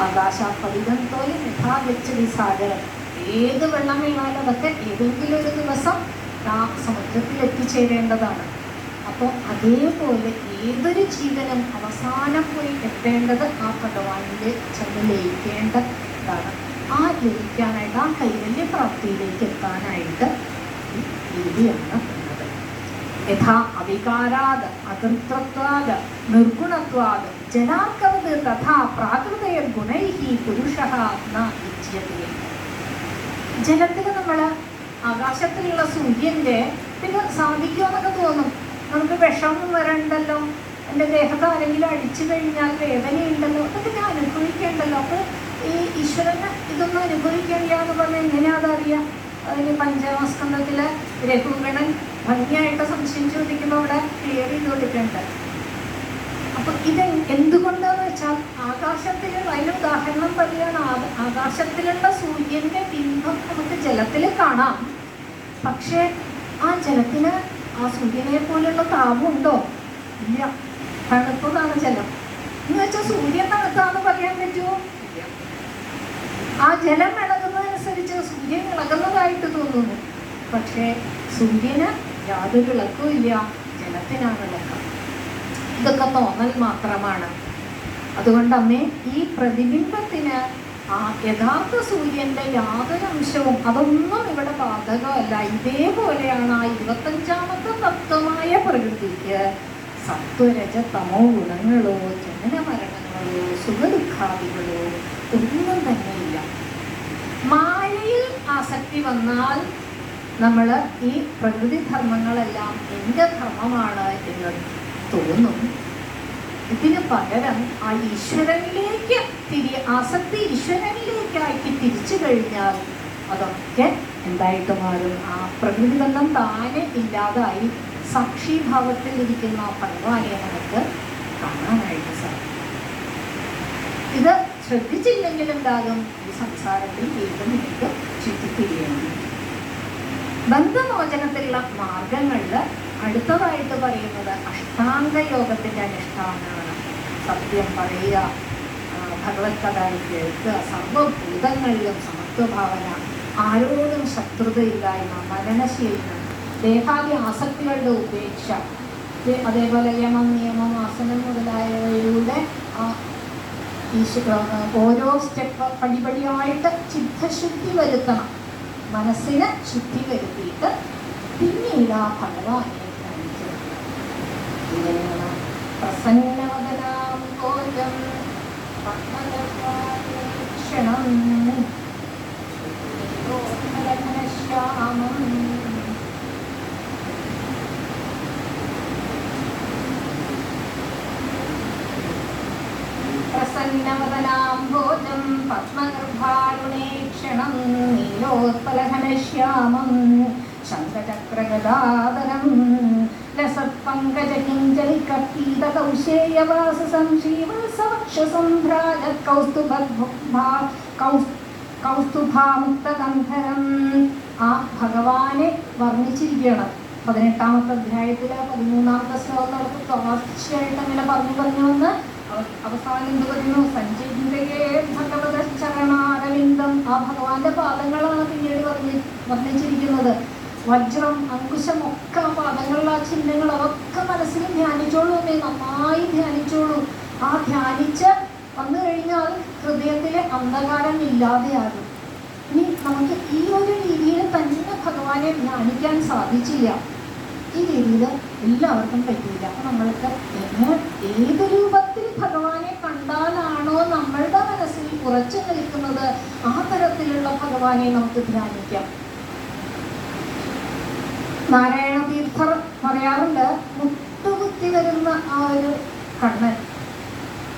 ആകാശാപതിതത്തോയും യഥാഗച്ഛതി സാഗരം. ഏത് വെള്ളം വീണാലും അതൊക്കെ ഏതെങ്കിലും ഒരു ദിവസം ആ സമുദ്രത്തിൽ എത്തിച്ചേരേണ്ടതാണ്. അപ്പോൾ അതേപോലെ ഏതൊരു ജീവനും അവസാനം പോയി എത്തേണ്ടത് ആ ഭഗവാനിൽ ചെന്ന് ലയിക്കേണ്ടതാണ്. ആ ലയിക്കാനായിട്ട്, ആ കൈവല്യ പ്രാപ്തിയിലേക്ക് എത്താനായിട്ട് ഈ രീതിയാണ് ഉള്ളത്. യഥാ അവികാരാത് അതൃത്വത്വാത് നിർഗുണത്വാത് ജനാർക്കവത് തഥാ പ്രാകൃതയ ഗുണൈഹി പുരുഷഃ ന യുജ്യതേ. ജലത്തിൽ നമ്മൾ ആകാശത്തിലുള്ള സൂര്യൻ്റെ പിന്നെ സാധിക്കുമെന്നൊക്കെ തോന്നും. നമുക്ക് വിഷമം വരണ്ടല്ലോ, എൻ്റെ ദേഹത്ത് ആരെങ്കിലും അടിച്ചു കഴിഞ്ഞാൽ വേദനയുണ്ടല്ലോ, അതൊക്കെ ഞാൻ അനുഭവിക്കേണ്ടല്ലോ. അപ്പോൾ ഈ ഈശ്വരന് ഇതൊന്നും അനുഭവിക്കില്ല എന്ന് പറഞ്ഞാൽ എങ്ങനെയാ അതറിയാം? അതിന് പഞ്ചമസ്കന്ധത്തിൽ രഘുഗണൻ ഭംഗിയായിട്ട് സംശയം ചോദിക്കുമ്പോൾ അവിടെ ക്ലിയർ ചെയ്ത് കൊടുക്കേണ്ടത്. അപ്പൊ ഇത് എന്തുകൊണ്ടാന്ന് വെച്ചാൽ ആകാശത്തിലുള്ള, അതിന് ഉദാഹരണം പറയുകയാണ്, ആകാശത്തിലുള്ള സൂര്യന്റെ ബിംബം നമുക്ക് ജലത്തിൽ കാണാം. പക്ഷെ ആ ജലത്തിന് ആ സൂര്യനെ പോലുള്ള താപമുണ്ടോ? ഇല്ല, തണുപ്പതാണ് ജലം. എന്ന് വെച്ചാൽ സൂര്യൻ തണുത്താന്ന് പറയാൻ പറ്റുമോ? ആ ജലം ഇളകുന്നതനുസരിച്ച് സൂര്യൻ ഇളകുന്നതായിട്ട് തോന്നുന്നു. പക്ഷേ സൂര്യന് യാതൊരു ഇളക്കവും ഇല്ല, ജലത്തിനാണ് ഇളക്കം. ഇതൊക്കെ തോന്നൽ മാത്രമാണ്. അതുകൊണ്ട് അമ്മേ, ഈ പ്രതിബിംബത്തിന് ആ യഥാർത്ഥ സൂര്യന്റെ യാതൊരു അംശവും അതൊന്നും ഇവിടെ ബാധകമല്ല. ഇതേപോലെയാണ് ആ 25ാമത്തെ തത്വമായ പ്രകൃതിക്ക് സത്വരജ തമോ ഗുണങ്ങളോ ജനന മരണങ്ങളോ സുഖദുഃഖാദികളോ ഒന്നും തന്നെയില്ല. മായയിൽ ആസക്തി വന്നാൽ നമ്മൾ ഈ പ്രകൃതി ധർമ്മങ്ങളെല്ലാം എൻ്റെ ധർമ്മമാണ് എന്ന് തോന്നും. ഇതിന് പകരം ആ ഈശ്വരനിലേക്ക് ആസക്തി ഈശ്വരനിലേക്കാക്കി തിരിച്ചു കഴിഞ്ഞാൽ അതൊക്കെ എന്തായിട്ട് മാറും? ആ പ്രകൃതി ബന്ധം താനെ ഇല്ലാതായി സാക്ഷിഭാവത്തിൽ ഇരിക്കുന്ന ആ ഭഗവാനെ നമുക്ക് കാണാനായിട്ട് സാധിക്കും. ഇത് ശ്രദ്ധിച്ചില്ലെങ്കിൽ എന്താകും? ഈ സംസാരത്തിൽ വീണ്ടും വീണ്ടും ചുറ്റിത്തിരിയേണ്ടി. ബന്ധമോചനത്തിലുള്ള മാർഗങ്ങളിൽ അടുത്തതായിട്ട് പറയുന്നത് അഷ്ടാംഗ യോഗത്തിൻ്റെ അനുഷ്ഠാനമാണ്. സത്യം പറയുക, ഭഗവത് കഥ കേൾക്കുക, സർവഭൂതങ്ങളിലും സമത്വഭാവന, ആരോടും ശത്രുതയില്ലായ്മ, മരണശീലനം, ദേഹാദി ആസക്തികളുടെ ഉപേക്ഷ, അതേപോലെ യമം നിയമം ആസനം മുതലായവയിലൂടെ ഓരോ സ്റ്റെപ്പ് പടിപടിയായിട്ട് ചിത്തശുദ്ധി വരുത്തണം. മനസ്സിന് ശുദ്ധി വരുത്തിയിട്ട് പിന്നീട് ആ ഭഗവാനെ ധ്യാനിക്കണം. ഇങ്ങനെയാണ് പ്രസന്നവദനാം കോലം ക്ഷണം ശ്യാമം പ്രസന്നവദനാംഭോജം പത്മഗർഭാരുണേക്ഷണം നീലോത്പലഘനശ്യാമം ശംഖചക്രഗദാധരം ലസത്പങ്കജകിഞ്ചലികപീതകൗശേയവാസസം ശ്രീവത്സവക്ഷസംഭ്രാജത് കൗസ്തുഭാമുക്തകന്ധരം. ആ ഭഗവാനെ വർണ്ണിച്ചിരിക്കുകയാണ് 18ാമത്തെ അധ്യായത്തിൽ 13ാമത്തെ ശ്ലോകത്തോടൊപ്പം തുടർച്ചയായിട്ട് അങ്ങനെ പറഞ്ഞു വന്ന് അവസാനം എന്ത് പറയുന്നു? സഞ്ജീവേ ഭഗവത ചരണാരവിന്ദം. ആ ഭഗവാന്റെ പാദങ്ങളാണ് പിന്നീട് വർണ്ണിച്ചിരിക്കുന്നത്. വജ്രം, അങ്കുശം ഒക്കെ ആ പാദങ്ങളിലെ ആ ചിഹ്നങ്ങൾ അതൊക്കെ മനസ്സിൽ ധ്യാനിച്ചോളൂ. നന്നായി ധ്യാനിച്ചോളൂ. ആ ധ്യാനിച്ച് വന്നു കഴിഞ്ഞാൽ ഹൃദയത്തിലെ അന്ധകാരം ഇല്ലാതെയാകും. ഇനി നമുക്ക് ഈ ഒരു രീതിയിൽ തന്നെ ഭഗവാനെ ധ്യാനിക്കാൻ സാധിച്ചില്ല. ഈ രീതിയിൽ എല്ലാവർക്കും പറ്റില്ല. അപ്പം നമ്മൾക്ക് ഏത് രൂപത്തിൽ ഭഗവാനെ കണ്ടാലാണോ നമ്മളുടെ മനസ്സിൽ ഉറച്ചു നിൽക്കുന്നത് ആ തരത്തിലുള്ള ഭഗവാനെ നമുക്ക് ധ്യാനിക്കാം. നാരായണ തീർത്ഥർ പറയാറുണ്ട്, മുട്ടുകുത്തി വരുന്ന ആ ഒരു കണ്ണൻ,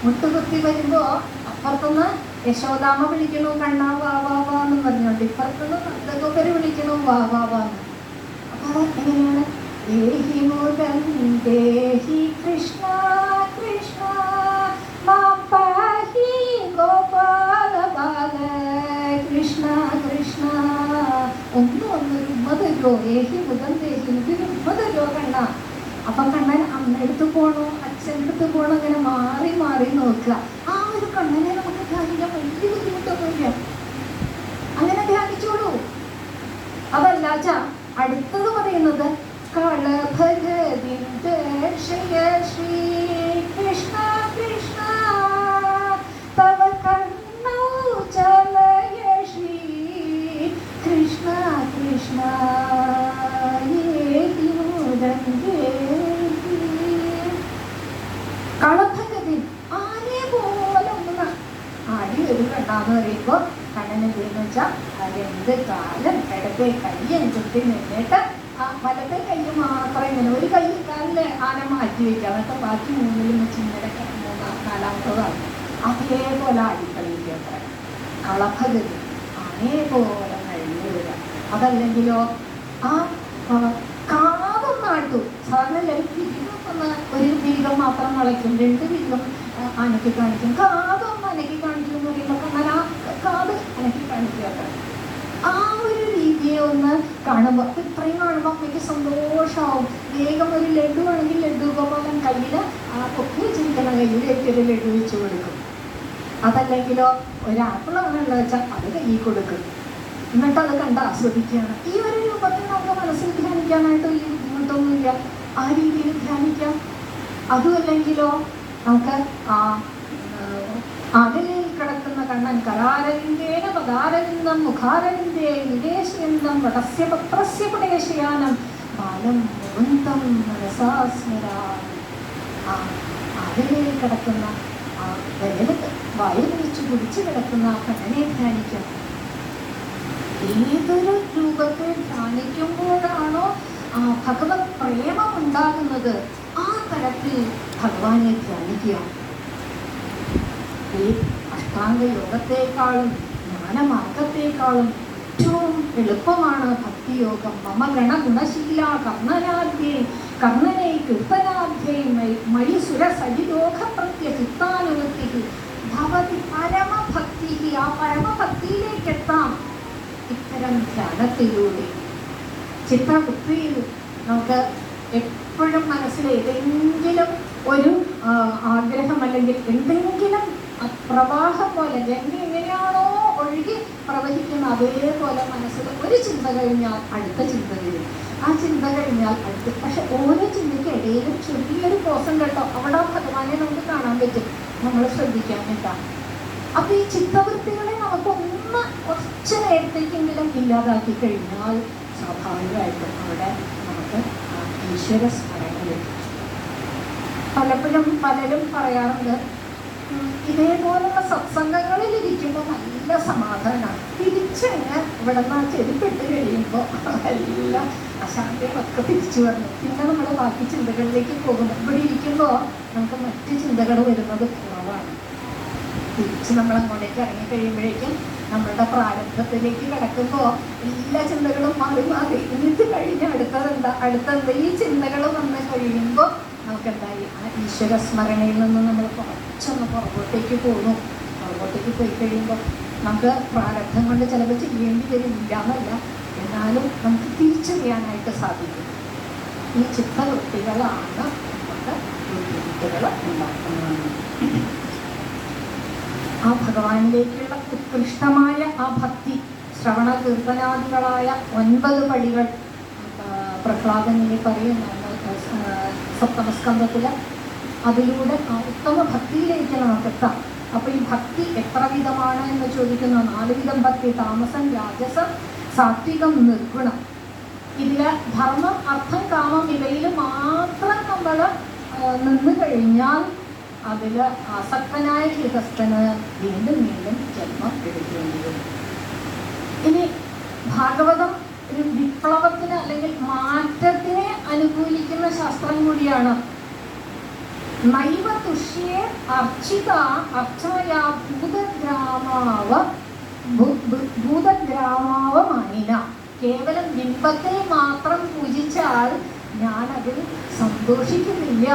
മുട്ടുകുത്തി വരുമ്പോ അപ്പുറത്തുനിന്ന് യശോദാമ വിളിക്കണു കണ്ണാ വാ വാ വാ എന്ന് പറഞ്ഞോണ്ട്, ഇപ്പുറത്തുനിന്ന് നന്ദഗോപര് വിളിക്കണു വാ വാ വാ എന്ന്. അപ്പൊ എങ്ങനെയാണ്? ദേഹി മുരൻ ദേഹി കൃഷ്ണ കൃഷ്ണ മാം പാഹി ഗോപാല ബാല കൃഷ്ണ കൃഷ്ണ. ഒന്നൊരു ഉമ്മ തരുമോ? ദേഹി മുതൽ ദേഹി എനിക്കൊരു ഉമ്മ തരുമോ കണ്ണ? അപ്പം കണ്ണൻ അമ്മയെടുത്ത് പോകണോ അച്ഛനടുത്ത് പോകണോ അങ്ങനെ മാറി മാറി നോക്കുക. ആ ഒരു കണ്ണനെ നമുക്ക് ധ്യാനിക്കാൻ വലിയ ബുദ്ധിമുട്ടൊന്നുമില്ല. അങ്ങനെ ധ്യാനിച്ചോളൂ. അതല്ല അടുത്തത് പറയുന്നത് കളഭഗവിന്ദക്ഷയ ശ്രീ കൃഷ്ണ കൃഷ്ണ തവ കണ്ണൗ ചലയ ശ്രീ കൃഷ്ണ കൃഷ്ണ കളഭഗതി ആരെ പോലെ ഒന്ന് ആടി ഒരു കണ്ണാന്ന് പറയുമ്പോ കണ്ണനെ എന്ന് വെച്ചാൽ അതെന്ത് കാലം ഇടത്തെ കയ്യും കുത്തി നിന്നിട്ട് വലത്തെ കൈ മാത്രം ഇങ്ങനെ ഒരു കൈ കാലിലെ ആന മാറ്റി വയ്ക്കുക, എന്നിട്ട് ബാക്കി മൂന്നിലും വെച്ച് ഇങ്ങനെ നാലാമത്തതാണ്. അതേപോലെ അടിക്കളിക്കുക, അത്ര കളഭഗതി അതേപോലെ കഴിഞ്ഞു വരിക. അതല്ലെങ്കിലോ ആ കാതൊന്നാട്ടു. സാധാരണ പിരികം ഒരു പിരികം മാത്രം വളയ്ക്കും, 2 പിരികം അനക്കി കാണിക്കും. കാതൊന്ന് അനക്കി കാണിക്കും എന്ന് പറയുമ്പോൾ അങ്ങനെ ആ കാത് അനക്കി കാണിക്കുക. ആ ഒരു രീതിയെ ഒന്ന് കാണുമ്പോൾ ഇത്രയും കാണുമ്പോൾ അമ്മയ്ക്ക് സന്തോഷമാവും. വേഗം ഒരു ലഡു ആണെങ്കിൽ ലഡു ഗോപാലൻ കയ്യിൽ പൊക്കി വെച്ചിരിക്കുന്ന കയ്യിലേക്ക് ഒരു ലഡു വെച്ച് കൊടുക്കും. അതല്ലെങ്കിലോ ഒരു ആപ്പിളാണുള്ളത് വെച്ചാൽ അത് കയ്യിൽ കൊടുക്കും. എന്നിട്ട് അത് കണ്ട് ആസ്വദിക്കുകയാണ്. ഈ ഒരു രൂപത്തിൽ നമുക്ക് മനസ്സിൽ ധ്യാനിക്കാനായിട്ട് വലിയ ബുദ്ധിമുട്ടൊന്നുമില്ല. ആ രീതിയിൽ ധ്യാനിക്കാം. അതുമല്ലെങ്കിലോ നമുക്ക് അകലിൽ കിടക്കുന്ന കണ്ണൻ കരാരവിന്ദേന പദാരവിന്ദം മുഖാരവിന്ദേ നിദേശയന്തം വടസ്യ പത്രസ്യ പുടേശയാനം ബാലം മുകുന്ദം മനസാസ്മരാൻ. അകലിൽ കിടക്കുന്ന വയൽ വെച്ച് കുടിച്ചു കിടക്കുന്ന ആ കണ്ണനെ ധ്യാനിക്കാം. ഏതൊരു രൂപത്തെ ധ്യാനിക്കുമ്പോഴാണോ ഭഗവത് പ്രേമം ഉണ്ടാകുന്നത്, ആ തരത്തിൽ ഭഗവാനെ ധ്യാനിക്കുക. ഈ അഷ്ടാംഗ യോഗത്തെക്കാളും ജ്ഞാനമാർഗത്തെക്കാളും ഏറ്റവും എളുപ്പമാണ് ഭക്തിയോഗം. മമ ഗണഗുണശീല കർണനാദ്യേ കർണനൈ കീർത്തനാദ്യൈ മയി സുരസഹിതോഖ പ്രത്യചിത്താനുവൃത്തി ഭവതി പരമഭക്തി. ആ പരമഭക്തിയിലേക്ക് എത്താം ഇത്തരം ധ്യാനത്തിലൂടെ. ചിത്രവൃത്തിയിൽ നമുക്ക് എപ്പോഴും മനസ്സിൽ ഏതെങ്കിലും ഒരു ആഗ്രഹം അല്ലെങ്കിൽ എന്തെങ്കിലും പ്രവാഹം പോലെ ഗംഗ എങ്ങനെയാണോ ഒഴുകി പ്രവഹിക്കുന്ന അതേപോലെ മനസ്സിൽ ഒരു ചിന്ത കഴിഞ്ഞാൽ അടുത്ത ചിന്ത വരും, ആ ചിന്ത കഴിഞ്ഞാൽ അടുത്ത. പക്ഷെ ഓരോ ചിന്തയ്ക്ക് ഇടയിലും ചെറിയൊരു കോസം കേട്ടോ, അവിടെ ഭഗവാനെ നമുക്ക് കാണാൻ പറ്റും. നമ്മൾ ശ്രദ്ധിക്കാൻ വേണ്ട. അപ്പൊ ഈ ചിത്തവൃത്തികളെ നമുക്കൊന്ന് കുറച്ച് നേരത്തേക്കെങ്കിലും ഇല്ലാതാക്കി കഴിഞ്ഞാൽ സ്വാഭാവികമായിട്ടും അവിടെ നമുക്ക് ഈശ്വര സ്മരണ ലഭിക്കും. പലപ്പോഴും പലരും പറയാറുണ്ട്, ഇതേപോലുള്ള സത്സംഗങ്ങളിൽ ഇരിക്കുമ്പോൾ നല്ല സമാധാനമാണ്, തിരിച്ചങ്ങ് ഇവിടെ നിന്ന് ചെരുപ്പിട്ട് കഴിയുമ്പോൾ എല്ലാം അശാന്തികളൊക്കെ തിരിച്ചു വന്നു. പിന്നെ നമ്മൾ ബാക്കി ചിന്തകളിലേക്ക് പോകുന്നു. ഇവിടെ ഇരിക്കുമ്പോൾ നമുക്ക് മറ്റ് ചിന്തകൾ വരുന്നത് കുറവാണ്. തിരിച്ച് നമ്മൾ അങ്ങോട്ടേക്ക് ഇറങ്ങി കഴിയുമ്പോഴേക്കും നമ്മളുടെ പ്രാരംഭത്തിലേക്ക് കിടക്കുമ്പോൾ എല്ലാ ചിന്തകളും മാറി മാറി എന്നിട്ട് കഴിഞ്ഞ് അടുത്തതെന്താ ഈ ചിന്തകൾ വന്ന് കഴിയുമ്പോൾ നമുക്കെന്തായി ആ ഈശ്വര സ്മരണയിൽ നിന്ന് നമ്മൾ കുറച്ചൊന്ന് പുറകോട്ടേക്ക് പോകുന്നു. പുറകോട്ടേക്ക് പോയി കഴിയുമ്പോൾ നമുക്ക് പ്രാരബ്ധം കൊണ്ട് ചിലപ്പോൾ ചെയ്യേണ്ടി വരില്ല എന്നല്ല, എന്നാലും നമുക്ക് തിരിച്ചറിയാനായിട്ട് സാധിക്കും. ഈ ചിത്തവൃത്തികളാണ് നമുക്ക് ബുദ്ധിമുട്ടുകൾ ഉണ്ടാക്കുന്നത്. ആ ഭഗവാനിലേക്കുള്ള ഉത്കൃഷ്ടമായ ആ ഭക്തി, ശ്രവണ കീർത്തനാദികളായ 9 പടികൾ പ്രഹ്ലാദനെ പറയുന്നുണ്ട് സപ്തമസ്കന്ധത്തിൽ. അതിലൂടെ ആ ഉത്തമ ഭക്തിയിലേക്ക് നമുക്കെത്താം. അപ്പോൾ ഈ ഭക്തി എത്ര വിധമാണ് എന്ന് ചോദിക്കുന്ന 4 വിധം ഭക്തി: താമസം, രാജസം, സാത്വികം, നിർഗുണം. ഇതിൽ ധർമ്മം, അർത്ഥം, കാമം ഇവയിൽ മാത്രം നമ്മൾ നിന്ന് കഴിഞ്ഞാൽ അതിൽ ആസക്തനായ ഗൃഹസ്ഥന് വീണ്ടും വീണ്ടും ജന്മം എടുക്കേണ്ടി വരും. ഇനി ഭാഗവതം ഒരു വിപ്ലവത്തിന് അല്ലെങ്കിൽ മാറ്റത്തിനെ അനുകൂലിക്കുന്ന ശാസ്ത്രം കൂടിയാണ്. നൈവ തുഷ്യെ അർച്ചിത അർച്ചയ ഭൂതഗ്രാമാവ മാനിന. കേവലം ബിംബത്തെ മാത്രം പൂജിച്ചാൽ ഞാനതിൽ സന്തോഷിക്കുന്നില്ല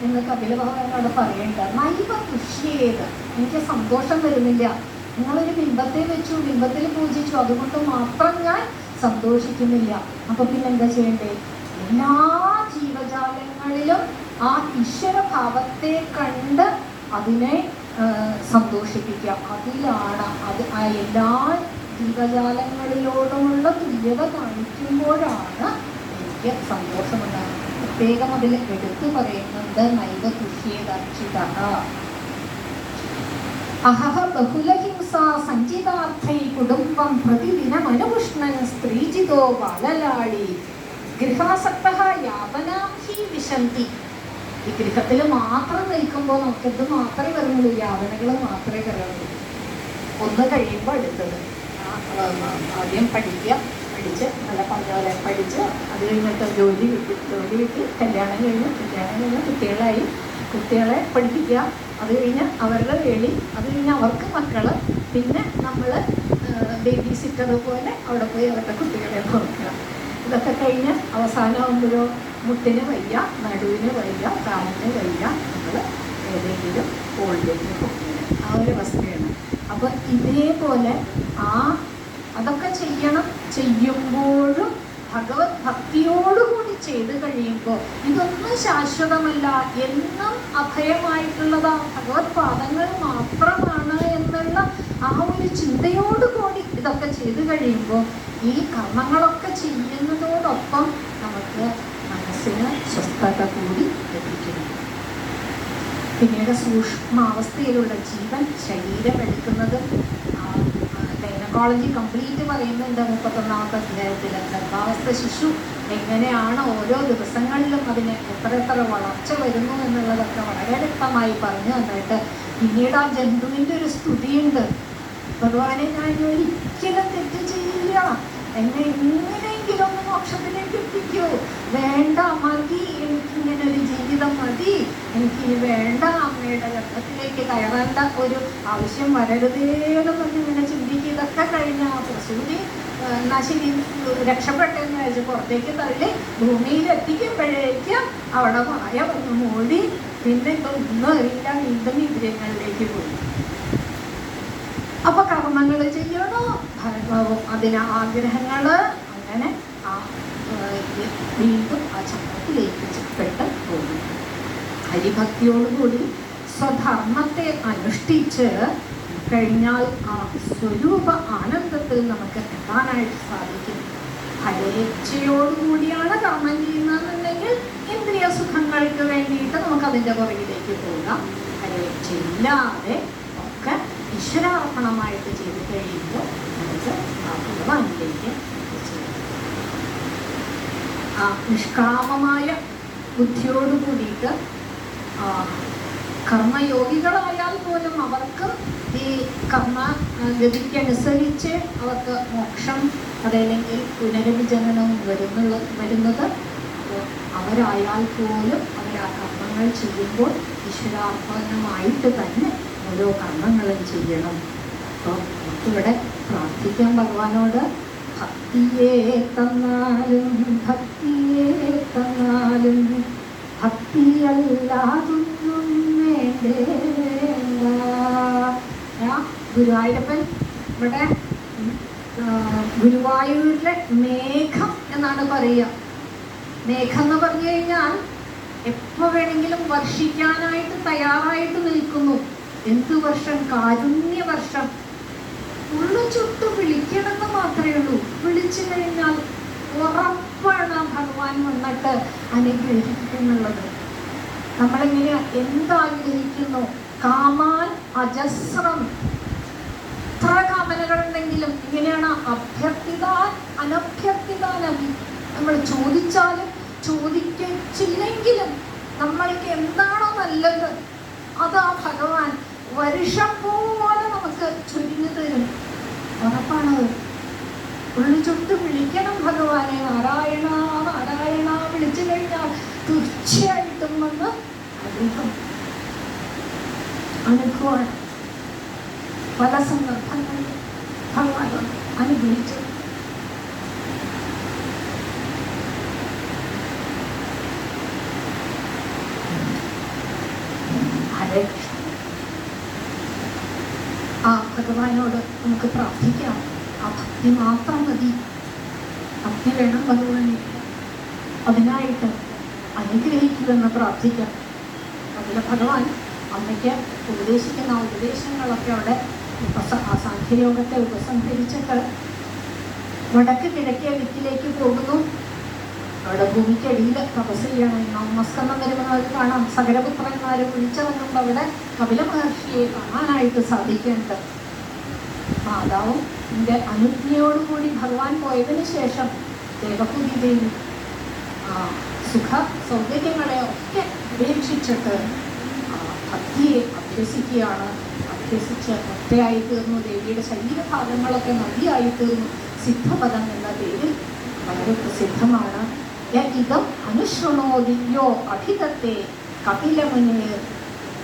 എന്ന് കപില ഭഗവാനോട് പറയേണ്ട. നൈവ തുഷ്യേത്, എനിക്ക് സന്തോഷം വരുന്നില്ല. നിങ്ങളൊരു ബിംബത്തെ വെച്ചു, ബിംബത്തിൽ പൂജിച്ചു, അതുകൊണ്ട് മാത്രം ഞാൻ സന്തോഷിക്കുന്നില്ല. അപ്പൊ പിന്നെന്താ ചെയ്യണ്ടേ? എല്ലാ ജീവജാലങ്ങളിലും ആ ഈശ്വരഭാവത്തെ കണ്ട് അതിനെ സന്തോഷിപ്പിക്കുക. അതിലാണ് ആ എല്ലാ ജീവജാലങ്ങളിലോടുമുള്ള തുല്യത കാണിക്കുമ്പോഴാണ് എനിക്ക് സന്തോഷമുണ്ടാകുന്നത്. പ്രത്യേകം അതിൽ എടുത്തു പറയുന്നുണ്ട് നൈവ തുഷ്യേദർച്ചിത അഹഹ ബഹുലഹിംസാ സഞ്ചിതാർത്ഥൈ കുടുംബം പ്രതിദിനമനുപുഷ്ണൻ സ്ത്രീജിതോ ബാലലാളി ഗൃഹാസക്തഃ യാതനാം ഹി വിശന്തി. ഈ ഗൃഹത്തിൽ മാത്രം നിൽക്കുമ്പോൾ നമുക്കിത് മാത്രമേ വരുന്നുള്ളൂ, യാതനകൾ മാത്രമേ വരുള്ളൂ. ഒന്ന് കഴിയുമ്പോൾ അടുത്തത്. ആദ്യം പഠിക്കുക, പഠിച്ച് നല്ല പറഞ്ഞ പോലെ പഠിച്ച് അത് കഴിഞ്ഞിട്ട് ജോലി കിട്ടി കല്യാണം കഴിഞ്ഞ് കുട്ടികളായി, കുട്ടികളെ പഠിപ്പിക്കുക, അത് കഴിഞ്ഞ് അവരുടെ വേളി, അത് കഴിഞ്ഞ് അവർക്ക് മക്കൾ, പിന്നെ നമ്മൾ ബേബി സിറ്റർ പോലെ അവിടെ പോയി അവരുടെ കുട്ടികളെ നോക്കുക. ഇതൊക്കെ കഴിഞ്ഞ് അവസാനമാകുമ്പോഴോ മുട്ടിന് വയ്യ, നടുവിന് വയ്യ, കാലിന് വയ്യ, നമ്മൾ ഏതെങ്കിലും ഓൾഡേജിന് പോകുന്നത് ആ ഒരു അവസ്ഥയാണ്. അപ്പോൾ ഇതേപോലെ അതൊക്കെ ചെയ്യുമ്പോഴും ഭഗവത് ഭക്തിയോടുകൂടി ചെയ്ത് കഴിയുമ്പോൾ ഇതൊന്നും ശാശ്വതമല്ല, എന്നും അഭയമായിട്ടുള്ളത് ഭഗവത് പാദങ്ങൾ മാത്രമാണ് എന്നുള്ള ആ ഒരു ചിന്തയോടുകൂടി ഇതൊക്കെ ചെയ്ത് കഴിയുമ്പോൾ ഈ കർമ്മങ്ങളൊക്കെ ചെയ്യുന്നതോടൊപ്പം നമുക്ക് മനസ്സിന് സ്വസ്ഥത കൂടി ലഭിക്കുന്നു. പിന്നീട് സൂക്ഷ്മാവസ്ഥയിലുള്ള ജീവൻ ശരീരം എടുക്കുന്നതും ഗൈനക്കോളജി കംപ്ലീറ്റ് പറയുന്നുണ്ട് 31ാമത്തെ അധ്യായത്തിൽ. ഗർഭാവസ്ഥ ശിശു എങ്ങനെയാണ് ഓരോ ദിവസങ്ങളിലും അതിന് എത്ര വളർച്ച വരുന്നു എന്നുള്ളതൊക്കെ വളരെ വ്യക്തമായി പറഞ്ഞു തന്നിട്ട് പിന്നീട് ആ ജന്തുവിൻ്റെ ഒരു സ്തുതിയുണ്ട്. ഭഗവാനെ, ഞാൻ ഒരിക്കലും തെറ്റ് ചെയ്യില്ല, എന്നെ എങ്ങനെയെങ്കിലും ഒന്ന് മോക്ഷത്തിലേക്ക് എത്തിക്കൂ, വേണ്ട, മതി, എനിക്കിങ്ങനെ ഒരു ജീവിതം മതി, എനിക്കിനി വേണ്ട, അമ്മയുടെ ഗർഭത്തിലേക്ക് കയറേണ്ട ഒരു ആവശ്യം വരരുതേന്ന് പറഞ്ഞിങ്ങനെ ചിന്തിക്കുക. ഇതൊക്കെ കഴിഞ്ഞ ആ പ്രസൂതി എന്നാൽ ശരി രക്ഷപ്പെട്ടെന്ന് വെച്ച് പുറത്തേക്ക് തള്ളി ഭൂമിയിൽ എത്തിക്കുമ്പോഴേക്കും അവിടെ മായ ഒന്ന് മൂടി, പിന്നെ ഇതൊന്നും അറിയില്ല, വീണ്ടും ഇന്ദ്രിയങ്ങളിലേക്ക് പോയി. അപ്പൊ കർമ്മങ്ങൾ ചെയ്യണോ, അതിന് ആഗ്രഹങ്ങൾ, അങ്ങനെ വീണ്ടും ആ ചക്രത്തിലേക്ക് ചിപ്പെട്ട് പോകും. ഹരിഭക്തിയോടുകൂടി സ്വധർമ്മത്തെ അനുഷ്ഠിച്ച് കഴിഞ്ഞാൽ ആ സ്വരൂപ ആനന്ദത്തിൽ നമുക്ക് എത്താനായിട്ട് സാധിക്കും. ഫലേച്ഛയോടുകൂടിയാണ് കർമ്മം ചെയ്യുന്നതെന്നുണ്ടെങ്കിൽ ഇന്ദ്രിയ സുഖങ്ങൾക്ക് വേണ്ടിയിട്ട് നമുക്കതിൻ്റെ പുറകിലേക്ക് പോകാം. ഫലേച്ഛയില്ലാതെ ഒക്കെ ഈശ്വരാർപ്പണമായിട്ട് ചെയ്ത് കഴിയുമ്പോൾ നമുക്ക് ആ ഭഗവാനിലേക്ക് ആ നിഷ്കാമമായ ബുദ്ധിയോട് കൂടിയിട്ട് കർമ്മയോഗികളായാൽ പോലും അവർക്ക് ഈ കർമ്മഗതിക്കനുസരിച്ച് അവർക്ക് മോക്ഷം അതല്ലെങ്കിൽ പുനരവിജനനം വരുന്നത് അവരായാൽ പോലും അവർ ആ കർമ്മങ്ങൾ ചെയ്യുമ്പോൾ ഈശ്വരാർപ്പണമായിട്ട് തന്നെ ഓരോ കർമ്മങ്ങളും ചെയ്യണം. അപ്പോൾ നമുക്കിവിടെ പ്രാർത്ഥിക്കാം ഭഗവാനോട്, ഭക്തിയെ തന്നാലും ഭക്തിയല്ലാതൊന്നും വേണ്ടേ വേണ്ട. ഗുരുവായൂരപ്പൻ ഇവിടെ ഗുരുവായൂരിലെ മേഘം എന്നാണ് പറയുക. മേഘം എന്ന് പറഞ്ഞു കഴിഞ്ഞാൽ എപ്പോൾ വേണമെങ്കിലും വർഷിക്കാനായിട്ട് തയ്യാറായിട്ട് നിൽക്കുന്നു. എന്ത് വർഷം? കാരുണ്യ വർഷം. ഉള്ളു ചുട്ട് വിളിക്കണമെന്ന് മാത്രമേ ഉള്ളൂ. വിളിച്ചു കഴിഞ്ഞാൽ ഉറപ്പാണ് ഭഗവാൻ വന്നിട്ട് അനുഗ്രഹിക്കുന്നുള്ളത്. നമ്മളിങ്ങനെ എന്താഗ്രഹിക്കുന്നു? കാമാൻ അജസ്രം. എത്ര കാമനകളുണ്ടെങ്കിലും ഇങ്ങനെയാണ് അഭ്യർത്ഥിതാൻ അനഭ്യർത്ഥിതാനവി. നമ്മൾ ചോദിച്ചാലും ചോദിച്ചില്ലെങ്കിലും നമ്മൾക്ക് എന്താണോ നല്ലത് അത് ആ ഭഗവാൻ വർഷം പോലെ നമുക്ക് ചൊരിഞ്ഞു തരും. ഉറപ്പാണത്. ഉള്ളു ചുട്ട് വിളിക്കണം ഭഗവാനെ, നാരായണ നാരായണ വിളിച്ചു കഴിഞ്ഞാൽ തീർച്ചയായിട്ടും വന്ന് അനുഭവമാണ്. പല സന്ദർഭങ്ങളിൽ ഭഗവാൻ അനുഭവിച്ചു. ഹരേ കൃഷ്ണ. ആ ഭഗവാനോട് നമുക്ക് പ്രാർത്ഥിക്കാം. ആ ഭക്തി മാത്രം മതി. ഭക്തി വേണം ഭഗവാനെ. അതിനായിട്ട് അനുഗ്രഹിക്കുമെന്ന് പ്രാർത്ഥിക്കാം. അതിൽ ഭഗവാൻ അമ്മയ്ക്ക് ഉപദേശിക്കുന്ന ഉപദേശങ്ങളൊക്കെ അവിടെ ആ സാഖ്യയോഗത്തെ ഉപസംഹരിച്ചിട്ട് വടക്ക് കിഴക്കേ ദിക്കിലേക്ക് പോകുന്നു. അവിടെ ഭൂമിക്കടിയിൽ തപസ് ചെയ്യണം. നമസ്കരണം വരുന്നത് കാണാം. സകലപുത്രന്മാരെ വിളിച്ചിറങ്ങുമ്പോൾ അവിടെ കപില മഹർഷിയെ കാണാനായിട്ട് സാധിക്കുന്നുണ്ട്. മാതാവും എൻ്റെ അനുജ്ഞയോടുകൂടി ഭഗവാൻ പോയതിനു ശേഷം ദേവഹൂതി ദേവി സുഖ സൗകര്യങ്ങളെ ഒക്കെ ഉപേക്ഷിച്ചിട്ട് ഭക്തിയെ അഭ്യസിക്കുകയാണ്. അഭ്യസിച്ച് ഒറ്റയായി തീർന്നു. ദേവിയുടെ ശരീരഭാഗങ്ങളൊക്കെ നദിയായി തീർന്നു. സിദ്ധപദം എന്ന പേരിൽ വളരെ പ്രസിദ്ധമാണ്. ഇതം അനുശൃണോദിയോ അഭിതത്തെ കപിലമുനിർ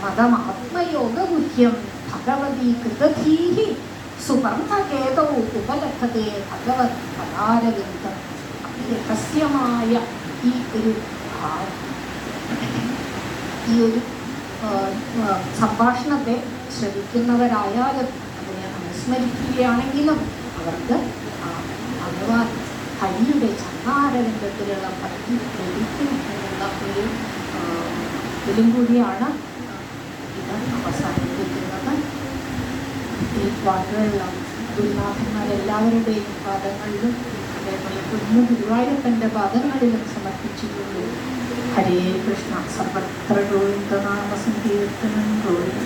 മതമാത്മയോഗഗുഹ്യം ഭഗവതി കൃതധീഹി സുവർണകേതൗ ഉപലഭതേ ഭഗവത് പദാരവിന്ദം. രഹസ്യമായ ഈ ഒരു സംഭാഷണത്തെ ശ്രമിക്കുന്നവരായാലും അതിനെ അനുസ്മരിക്കുകയാണെങ്കിലും അവർക്ക് ഭഗവാൻ ഹരിയുടെ ചരണാരവിന്ദത്തിലുള്ള ഭക്തി ലഭിക്കും എന്നുള്ള ഒരു ഇതിലും കൂടിയാണ് ഇത് അവസാനിപ്പിക്കുന്നത്. ഈ വാക്കുകളിലും ഗുരുനാഥന്മാരെല്ലാവരുടെയും പാദങ്ങളിലും അതേപോലെ കുഞ്ഞു ഗുരുവായൂരപ്പൻ്റെ പാദങ്ങളിലും സമർപ്പിച്ചിട്ടുള്ളൂ. ഹരേ കൃഷ്ണ. സർവത്ര ഗോവിന്ദനാമ സങ്കീർത്തനം ഗോവിന്ദ.